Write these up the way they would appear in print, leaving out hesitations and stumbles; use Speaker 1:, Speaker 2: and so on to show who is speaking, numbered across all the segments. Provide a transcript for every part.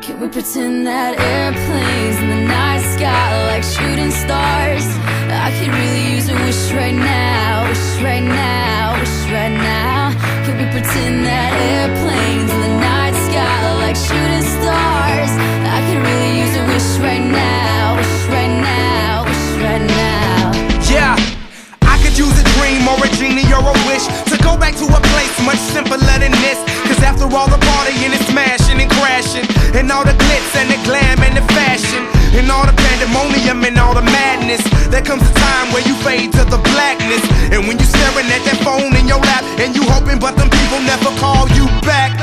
Speaker 1: Can we pretend that airplanes in the night sky are like shooting stars? I could really use a wish right now, wish right now, wish right now. Can we pretend that airplanes in the night sky are like shooting stars? I could really use a wish right now, wish right now, wish right now.
Speaker 2: Yeah, I could use a dream or a genie or a wish to go back to a place much simpler than this. Cause after all the partying and smashing and crashing, and all the glitz and the glam and the fashion, and all the pandemonium and all the madness, there comes a time where you fade to the blackness. And when you staring at that phone in your lap, and you hoping but them people never call you back.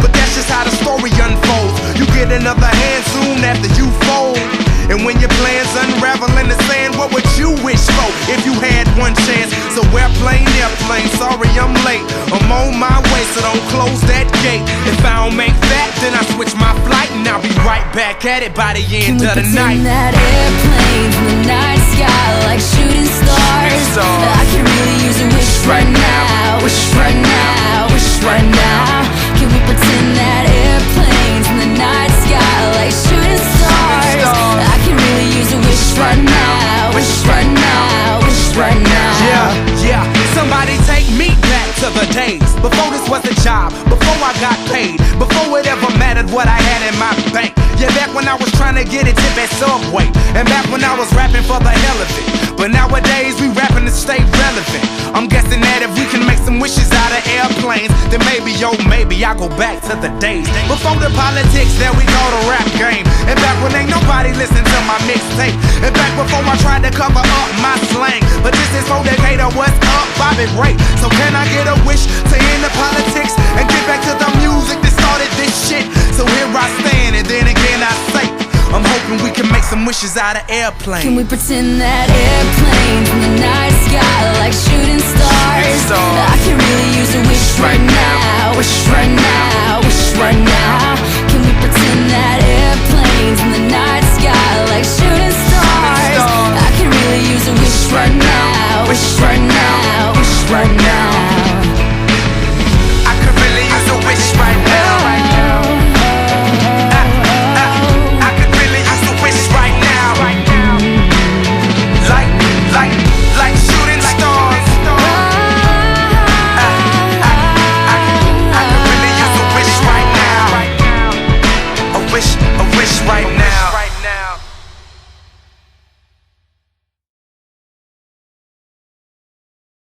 Speaker 2: But that's just how the story unfolds. You get another hand soon after you fold. And when your plans unravel in the sand, what would you wish for if you had one chance? So airplane, sorry I'm late. I'm on my way, so don't close that gate. If I don't make that, then I switch my flight, and I'll be right back at it by the end of the night.
Speaker 1: Can we pretend that airplanes in the night sky are like shooting stars? I can really use a wish right now, wish right now, wish right now. Can we pretend that airplanes in the night sky are like shooting stars? I can really use a wish right now, wish right now, wish right now.
Speaker 2: Yeah, somebody take me back to the days before this was a job, before I got paid, before it ever mattered what I had in my bank. Yeah, back when I was trying to get a tip at Subway, and back when I was rapping for the hell of it. But nowadays we rapping to stay relevant. I'm guessing that if we can make some wishes out of airplanes, then maybe, oh maybe I'll go back to the days before the politics, there we go, the rap game. And back when ain't nobody listened to my mixtape, and back before I tried to cover up my slang. But this is for Decatur, what's up, Bobby Ray? So can I get a wish to end the politics and get back to the music that started this shit? So here I stand, and then again I say, I'm hoping we can make some wishes out of airplanes.
Speaker 1: Can we pretend that airplanes in the night sky are like shooting stars? I can really use a wish right now, wish right now, wish right now. Can we pretend that airplanes in the night sky are like shooting stars?